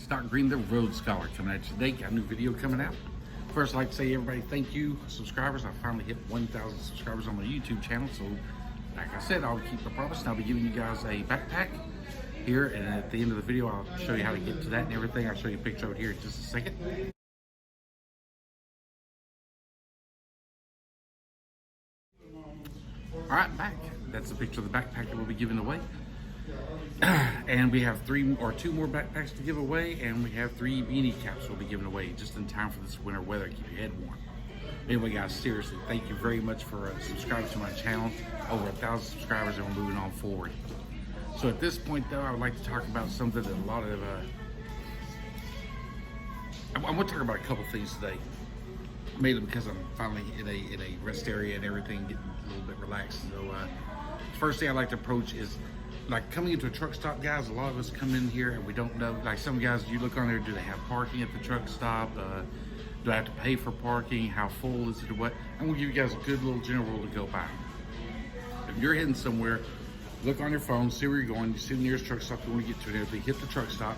Stock Green, the Road Scholar, coming at you today. Got a new video coming out. First, I'd like to say everybody thank you, subscribers. I finally hit 1,000 subscribers on my YouTube channel. So, like I said, I'll keep the promise. And I'll be giving you guys a backpack here. And at the end of the video, I'll show you how to get to that and everything. I'll show you a picture over here in just a second. All right, back. That's a picture of the backpack that we'll be giving away. And we have two more backpacks to give away, and we have 3 beanie caps we'll be giving away just in time for this winter weather. Keep your head warm. Anyway, guys, seriously, thank you very much for subscribing to my channel. Over 1,000 subscribers, and we're moving on forward. So at this point, though, I would like to talk about something that a lot of I want to talk about a couple things today. Mainly because I'm finally in a rest area and everything, getting a little bit relaxed. So first thing I'd like to approach is like coming into a truck stop, guys. A lot of us come in here and we don't know, like some guys, you look on there, do they have parking at the truck stop? Do I have to pay for parking? How full is it or what? I'm gonna give you guys a good little general rule to go by. If you're heading somewhere, look on your phone, see where you're going, you see the nearest truck stop you want to get to and everything, hit the truck stop.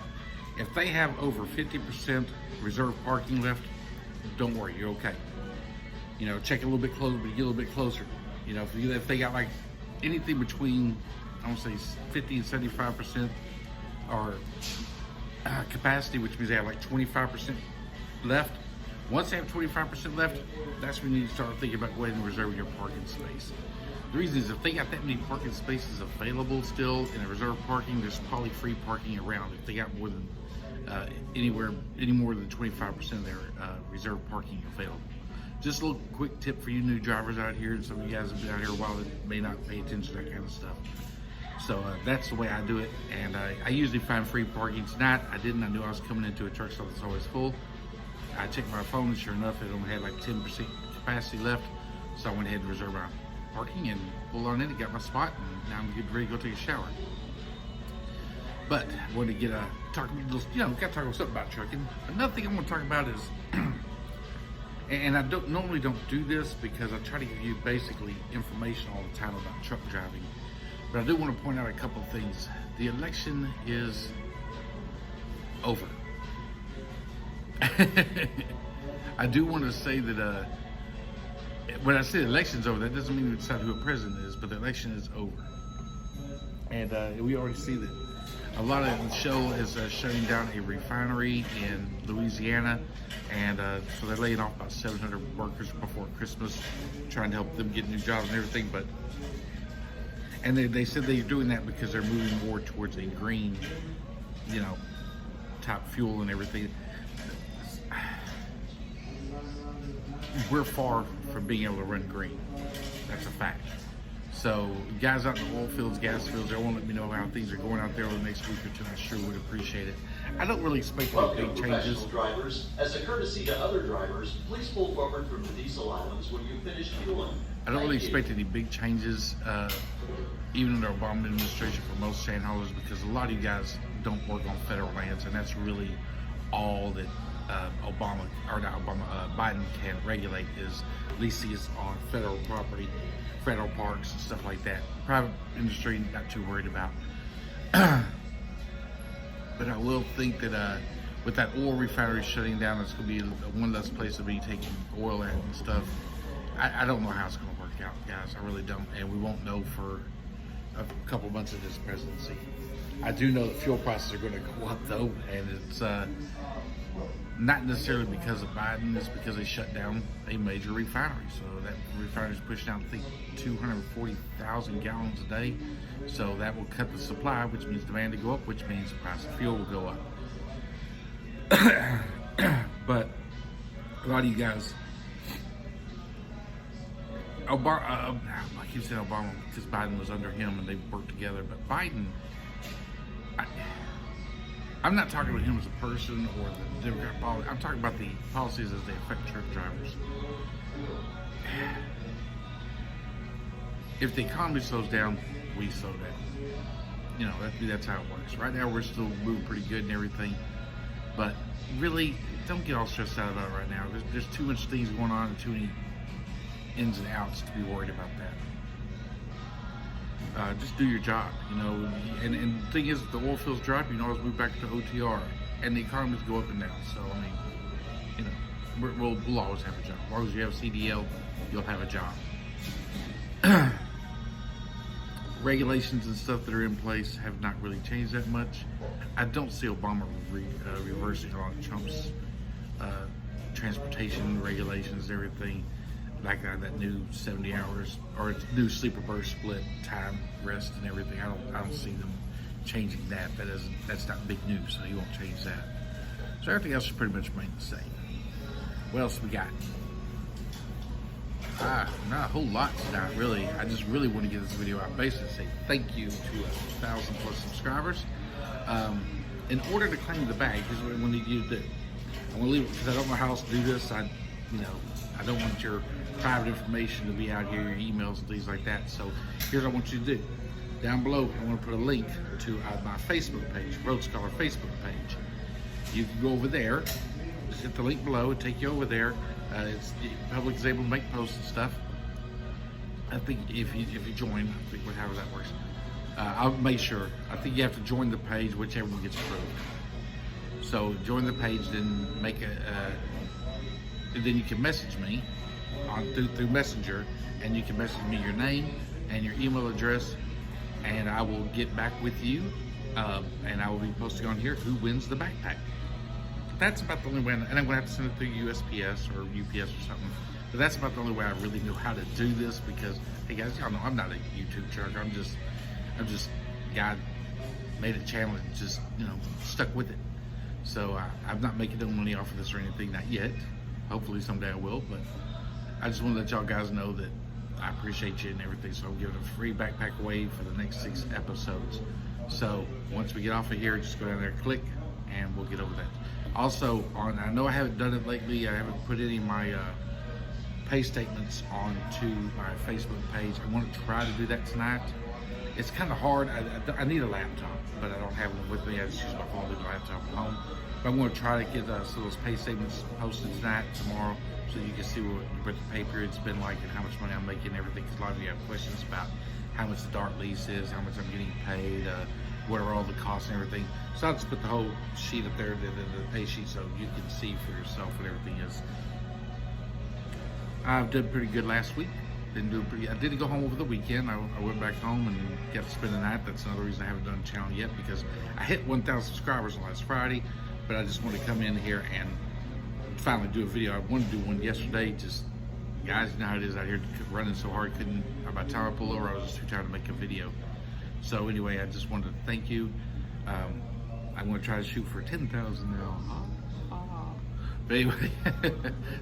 If they have over 50% reserved parking left, don't worry, you're okay. You know, check a little bit closer, but get a little bit closer. You know, if they got like anything between, I want to say 50 and 75% or capacity, which means they have like 25% left. Once they have 25% left, that's when you need to start thinking about going and reserving your parking space. The reason is if they got that many parking spaces available still in a reserved parking, there's probably free parking around. If they got more than any more than 25% of their reserved parking available. Just a little quick tip for you new drivers out here, and some of you guys have been out here a while that may not pay attention to that kind of stuff. So that's the way I do it, and I usually find free parking. Tonight I didn't. I knew I was coming into a truck stop that's always full. I checked my phone, and sure enough, it only had like 10% capacity left. So I went ahead and reserved my parking and pulled on in and got my spot, and now I'm getting ready to go take a shower. But I want to get talk, got to talk about something about trucking. Another thing I want to talk about is, and I normally don't do this because I try to give you basically information all the time about truck driving. But I do want to point out a couple of things. The election is over. I do want to say that when I say the election's over, that doesn't mean we decide who a president is, but the election is over. And we already see that a lot of the show is shutting down a refinery in Louisiana, and so they're laying off about 700 workers before Christmas, trying to help them get new jobs and everything. And they said they're doing that because they're moving more towards a green, type fuel and everything. We're far from being able to run green. That's a fact. So guys out in the oil fields, gas fields, they won't let me know how things are going out there over the next week or two. I sure would appreciate it. I don't really expect any big changes. Drivers, as a courtesy to other drivers, please pull forward from the diesel islands when you finish fueling. I don't really expect any big changes, even in the Obama administration for most sand haulers, because a lot of you guys don't work on federal lands, and that's really all that Biden can regulate is leases on federal property, federal parks and stuff like that. Private industry, not too worried about. But I will think that with that oil refinery shutting down, it's going to be one less place to be taking oil out and stuff. I don't know how it's going to work out, guys. I really don't, and we won't know for a couple months of this presidency. I do know that fuel prices are going to go up though, and it's not necessarily because of Biden, it's because they shut down a major refinery. So that refinery is pushing out, I think, 240,000 gallons a day. So that will cut the supply, which means demand to go up, which means the price of fuel will go up. But a lot of you guys, Obama, I keep saying Obama because Biden was under him and they worked together, but Biden, I'm not talking about him as a person or the Democrat policy. I'm talking about the policies as they affect truck drivers. If the economy slows down, we slow down. That's how it works. Right now, we're still moving pretty good and everything, but really, don't get all stressed out about it right now. There's too much things going on and too many ins and outs to be worried about that. Just do your job, and the thing is, if the oil fields drop, you can always move back to OTR. and the economies go up and down. So I mean, you know, we'll always have a job. As long as you have a CDL, you'll have a job. Regulations and stuff that are in place have not really changed that much. I don't see Obama reversing a lot of Trump's transportation regulations and everything, like that new 70 hours or new sleeper berth split time rest and everything. I don't see them changing that. That's not big news, so you won't change that. So everything else is pretty much remain the same. What else we got? Not a whole lot tonight, really. I just really want to get this video out. Basically, say thank you to 1,000+ subscribers. In order to claim the bag, here's what I want you to do. I'm gonna leave it because I don't know how else to do this. I don't want your private information to be out here, your emails and things like that. So here's what I want you to do. Down below, I want to put a link to my Facebook page, Road Scholar Facebook page. You can go over there. Just hit the link below. It'll take you over there. The public is able to make posts and stuff. I think if you join, I think however that works. I'll make sure. I think you have to join the page, whichever one gets approved. So join the page, then make and then you can message me through Messenger, and you can message me your name and your email address, and I will get back with you, and I will be posting on here who wins the backpack. That's about the only way, and I'm gonna have to send it through USPS or UPS or something. But that's about the only way I really know how to do this, because hey guys, y'all know I'm not a YouTube charger. I'm just God made a channel and just stuck with it. So I'm not making no money off of this or anything, not yet. Hopefully someday I will, but I just want to let y'all guys know that I appreciate you and everything. So I'm giving a free backpack away for the next 6 episodes. So once we get off of here, just go down there, click, and we'll get over that. Also, I know I haven't done it lately. I haven't put any of my pay statements onto my Facebook page. I want to try to do that tonight. It's kind of hard. I need a laptop, but I don't have one with me. I just use my phone with my laptop at home. But I'm going to try to get some of those pay statements posted tonight, tomorrow, so you can see what the pay period's been like and how much money I'm making and everything. Because a lot of you have questions about how much the DART lease is, how much I'm getting paid, what are all the costs and everything. So I'll just put the whole sheet up there, the pay sheet, so you can see for yourself what everything is. I've done pretty good last week. I did go home over the weekend. I went back home and got to spend the night. That's another reason I haven't done a channel yet, because I hit 1,000 subscribers last Friday, but I just want to come in here and finally do a video. I wanted to do one yesterday. Just, guys, you know how it is out here running so hard. By the time I pull over, I was just too tired to make a video. So anyway, I just wanted to thank you. I'm going to try to shoot for 10,000 now. But anyway,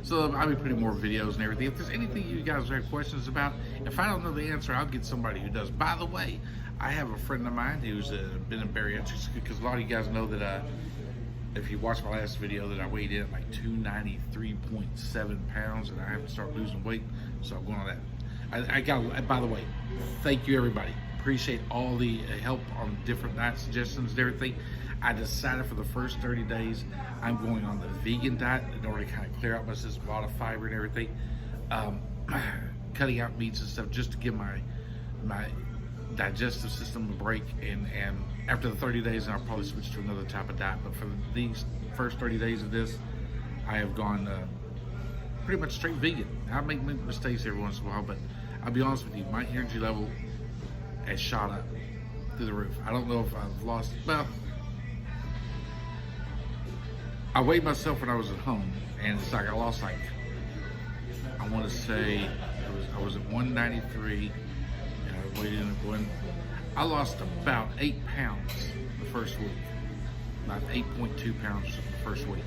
so I'll be putting more videos and everything. If there's anything you guys have questions about, if I don't know the answer, I'll get somebody who does. By the way, I have a friend of mine who's been in bariatrics, because a lot of you guys know that if you watched my last video, that I weighed in at like 293.7 pounds, and I have to start losing weight. So I'm going on that. By the way, thank you everybody. Appreciate all the help on different diet suggestions and everything. I decided for the first 30 days, I'm going on the vegan diet in order to kind of clear out my system, a lot of fiber and everything. Cutting out meats and stuff just to give my digestive system a break. And after the 30 days, I'll probably switch to another type of diet. But for these first 30 days of this, I have gone pretty much straight vegan. I make mistakes every once in a while, but I'll be honest with you, my energy level has shot up through the roof. I don't know if I've lost, well, I weighed myself when I was at home, and it's like I lost I want to say I was at 193, and I weighed in at I lost about 8 pounds the first week, about 8.2 pounds the first week.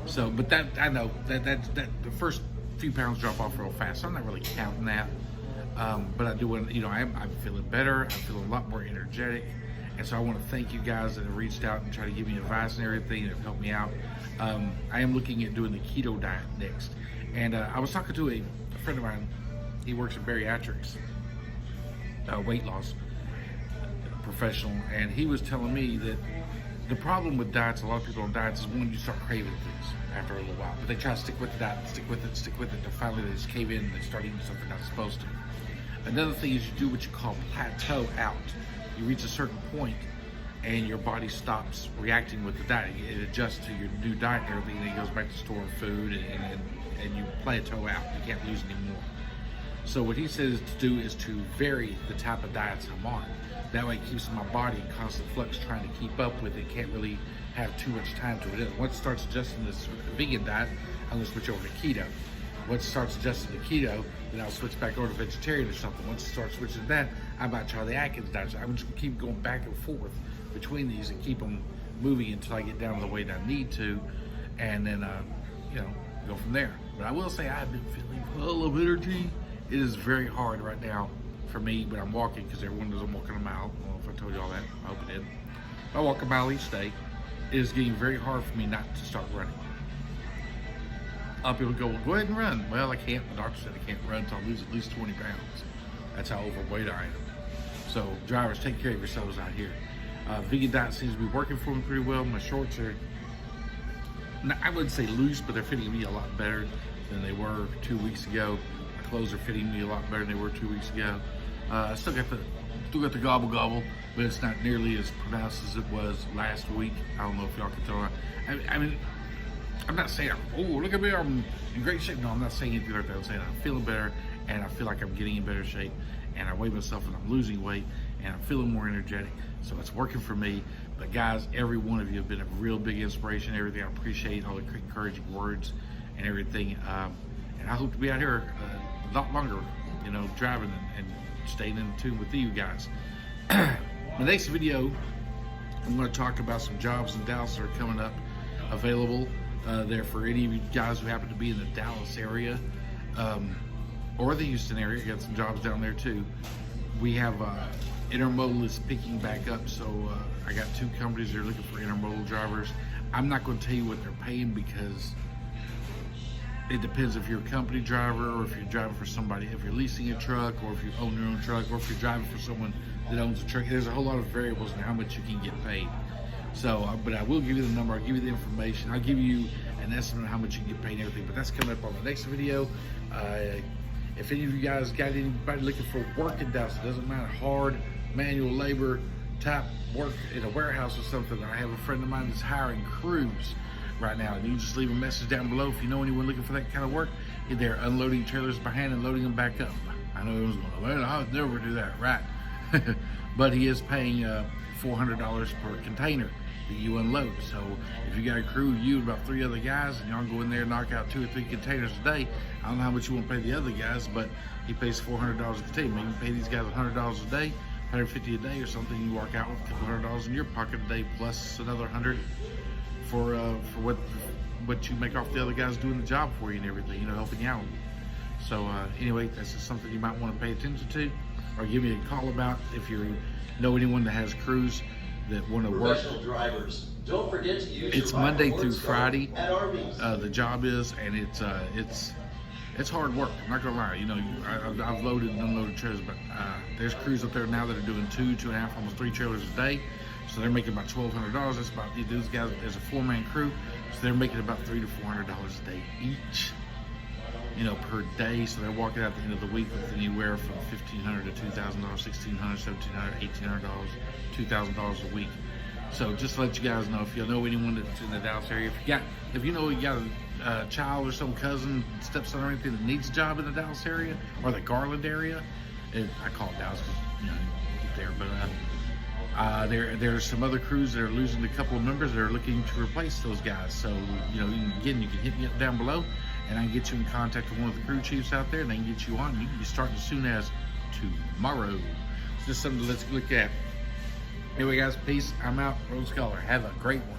So, but that, I know that the first few pounds drop off real fast, so I'm not really counting that. But I do want, I'm feeling better. I'm feeling a lot more energetic. And so I want to thank you guys that have reached out and tried to give me advice and everything and have helped me out. I am looking at doing the keto diet next. And I was talking to a friend of mine. He works in bariatrics, weight loss professional. And he was telling me that the problem with diets, a lot of people on diets, is when you start craving things after a little while. But they try to stick with the diet, stick with it, and finally they just cave in and they start eating something they're not supposed to. Another thing is you do what you call plateau out. You reach a certain point, and your body stops reacting with the diet. It adjusts to your new diet and everything, and it goes back to storing food, and you plateau out. You can't lose anymore. So what he says to do is to vary the type of diets I'm on. That way it keeps my body in constant flux, trying to keep up with it. Can't really have too much time to it. Once it starts adjusting this vegan diet, I'm gonna switch over to keto. Once it starts adjusting to keto, then I'll switch back over to vegetarian or something. Once it starts switching to that, I might try the Atkins diet. So I'm just gonna keep going back and forth between these and keep them moving until I get down to the weight I need to, and then go from there. But I will say I've been feeling full of energy. It is very hard right now for me, but I'm walking because everyone knows I'm walking a mile. I don't know if I told you all that. I hope I did. I walk a mile each day. It is getting very hard for me not to start running. A lot of people go, well, go ahead and run. Well, I can't. The doctor said I can't run until I lose at least 20 pounds. That's how overweight I am. So drivers, take care of yourselves out here. Vegan diet seems to be working for me pretty well. My shorts are, I wouldn't say loose, but they're fitting me a lot better than they were 2 weeks ago. My clothes are fitting me a lot better than they were 2 weeks ago. I still got the gobble gobble, but it's not nearly as pronounced as it was last week. I don't know if y'all can tell. I mean, I'm not saying, oh, look at me, I'm in great shape. No, I'm not saying anything like that. I'm saying I'm feeling better, and I feel like I'm getting in better shape, and I weigh myself and I'm losing weight, and I'm feeling more energetic. So it's working for me. But guys, every one of you have been a real big inspiration, everything. I appreciate all the encouraging words and everything. And I hope to be out here a lot longer, driving and staying in tune with you guys. My next video, I'm going to talk about some jobs in Dallas that are coming up available there for any of you guys who happen to be in the Dallas area or the Houston area. Got some jobs down there too. We have intermodal is picking back up, so I got 2 companies that are looking for intermodal drivers. I'm not going to tell you what they're paying because it depends if you're a company driver or if you're driving for somebody, if you're leasing a truck or if you own your own truck or if you're driving for someone that owns a truck. There's a whole lot of variables in how much you can get paid. So, but I will give you the number, I'll give you the information, I'll give you an estimate of how much you can get paid and everything, but that's coming up on the next video. If any of you guys got anybody looking for work in Dallas, it doesn't matter, hard, manual labor type work in a warehouse or something, I have a friend of mine that's hiring crews right now, and you just leave a message down below if you know anyone looking for that kind of work. They're unloading trailers by hand and loading them back up. I know everyone's going, well, I would never do that, right? But he is paying $400 per container that you unload. So if you got a crew, you and about 3 other guys, and y'all go in there and knock out 2 or 3 containers a day, I don't know how much you want to pay the other guys, but he pays $400 a container. Maybe you pay these guys $100 a day, $150 a day or something. You walk out with a couple $100 in your pocket a day, plus another 100 for what you make off the other guys doing the job for you and everything, helping you out. So anyway, that's just something you might want to pay attention to, or give me a call about if you know anyone that has crews that want to work. Professional drivers, don't forget to use It's your Monday Vital through Works card Friday. at Arby's. The job is, and it's hard work. I'm not gonna lie. I've loaded and unloaded trailers, but there's crews up there now that are doing 2, 2.5, almost 3 trailers a day. So they're making about $1,200. That's about, those guys, there's a 4-man crew, so they're making about $300 to $400 a day each, per day. So they're walking out at the end of the week with anywhere from $1,500 to $2,000, $1,600, $1,700, $1,800, $2,000 a week. So just to let you guys know, if you know anyone that's in the Dallas area, if you know you got a child or some cousin, stepson or anything that needs a job in the Dallas area or the Garland area, I call it Dallas because get there, but there's some other crews that are losing a couple of members that are looking to replace those guys. So again, you can hit me up down below, and I can get you in contact with one of the crew chiefs out there, and they can get you on. You can be starting as soon as tomorrow. It's just something to let's look at. Anyway, guys, peace. I'm out. Road Scholar. Have a great one.